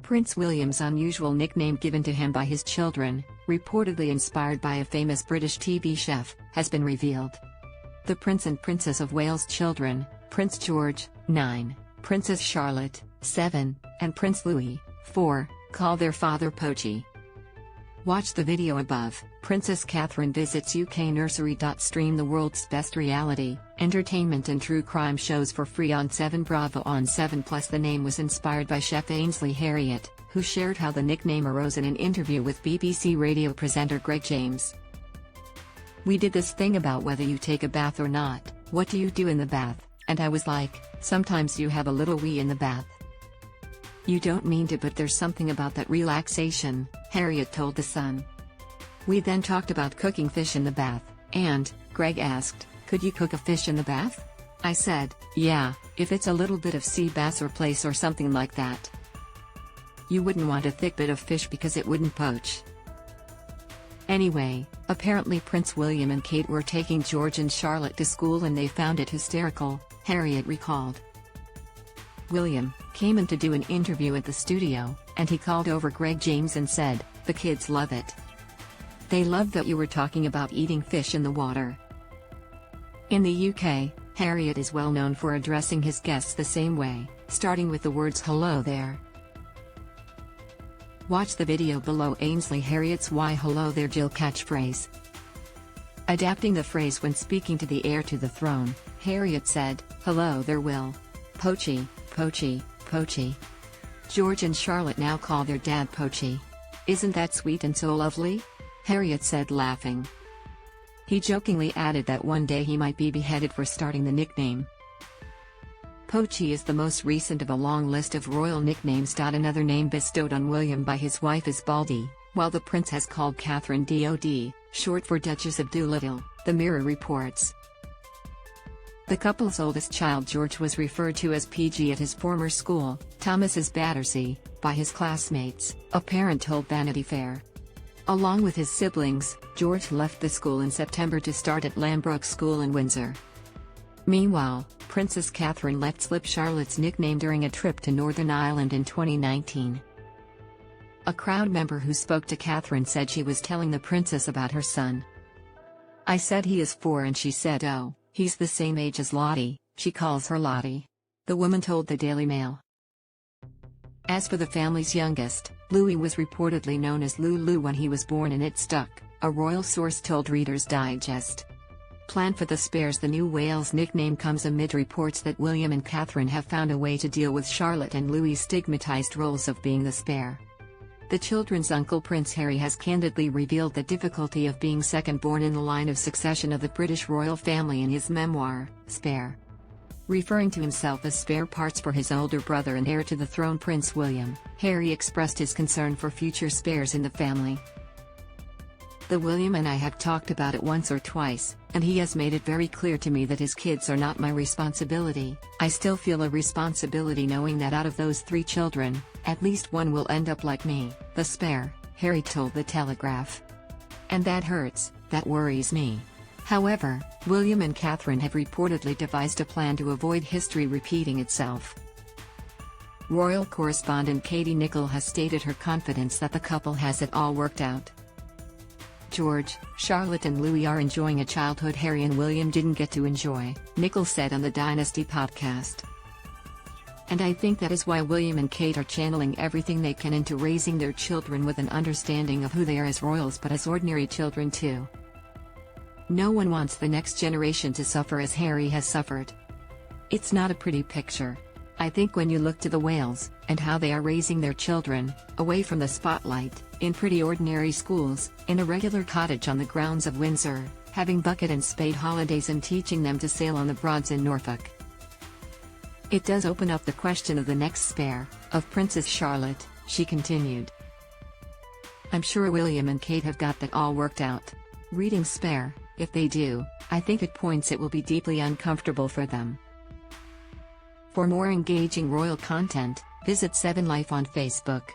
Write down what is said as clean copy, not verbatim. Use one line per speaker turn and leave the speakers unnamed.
Prince William's unusual nickname given to him by his children, reportedly inspired by a famous British TV chef, has been revealed. The Prince and Princess of Wales' children, Prince George, 9, Princess Charlotte, 7, and Prince Louis, 4, call their father Poachy. Watch the video above. Princess Catherine visits UK nursery.Stream, the world's best reality, entertainment and true crime shows for free on 7 Bravo on 7+. The name was inspired by chef Ainsley Harriott, who shared how the nickname arose in an interview with BBC radio presenter Greg James. "We did this thing about whether you take a bath or not, what do you do in the bath, and I was like, sometimes you have a little wee in the bath. You don't mean to, but there's something about that relaxation," Harriott told The Sun. "We then talked about cooking fish in the bath, and Greg asked, could you cook a fish in the bath? I said, yeah, if it's a little bit of sea bass or plaice or something like that. You wouldn't want a thick bit of fish because it wouldn't poach." Anyway, apparently Prince William and Kate were taking George and Charlotte to school and they found it hysterical, Harriott recalled. "William came in to do an interview at the studio, and he called over Greg James and said, the kids love it. They love that you were talking about eating fish in the water." In the UK, Harriott is well known for addressing his guests the same way, starting with the words "hello there." Watch the video below. Ainsley Harriott's "Why hello there Jill" catchphrase. Adapting the phrase when speaking to the heir to the throne, Harriott said, "Hello there Will. Poachy, Poachy, Poachy." George and Charlotte now call their dad Poachy. "Isn't that sweet and so lovely?" Harriott said, laughing. He jokingly added that one day he might be beheaded for starting the nickname. Poachy is the most recent of a long list of royal nicknames. Another name bestowed on William by his wife is Baldy, while the prince has called Catherine Dod, short for Duchess of Doolittle, The Mirror reports. The couple's oldest child George was referred to as PG at his former school, Thomas's Battersea, by his classmates, a parent told Vanity Fair. Along with his siblings, George left the school in September to start at Lambrook School in Windsor. Meanwhile, Princess Catherine let slip Charlotte's nickname during a trip to Northern Ireland in 2019. A crowd member who spoke to Catherine said she was telling the princess about her son. "I said he is 4 and she said, oh, he's the same age as Lottie," she calls her Lottie. The woman told the Daily Mail. As for the family's youngest, Louis was reportedly known as Lulu when he was born and it stuck, a royal source told Reader's Digest. Planned for the spares. The new Wales nickname comes amid reports that William and Catherine have found a way to deal with Charlotte and Louis' stigmatized roles of being the spare. The children's uncle Prince Harry has candidly revealed the difficulty of being second-born in the line of succession of the British royal family in his memoir, Spare. Referring to himself as spare parts for his older brother and heir to the throne Prince William, Harry expressed his concern for future spares in the family. "The William and I have talked about it once or twice, and he has made it very clear to me that his kids are not my responsibility. I still feel a responsibility knowing that out of those 3 children, at least one will end up like me, the spare," Harry told The Telegraph. "And that hurts, that worries me." However, William and Catherine have reportedly devised a plan to avoid history repeating itself. Royal correspondent Katie Nicholl has stated her confidence that the couple has it all worked out. "George, Charlotte and Louis are enjoying a childhood Harry and William didn't get to enjoy," Nicholl said on the Dynasty podcast. "And I think that is why William and Kate are channeling everything they can into raising their children with an understanding of who they are as royals but as ordinary children too. No one wants the next generation to suffer as Harry has suffered. It's not a pretty picture. I think when you look to the Wales, and how they are raising their children, away from the spotlight, in pretty ordinary schools, in a regular cottage on the grounds of Windsor, having bucket and spade holidays and teaching them to sail on the Broads in Norfolk. It does open up the question of the next spare, of Princess Charlotte," she continued. "I'm sure William and Kate have got that all worked out. Reading Spare, if they do, I think at points it will be deeply uncomfortable for them." For more engaging royal content, visit 7 Life on Facebook.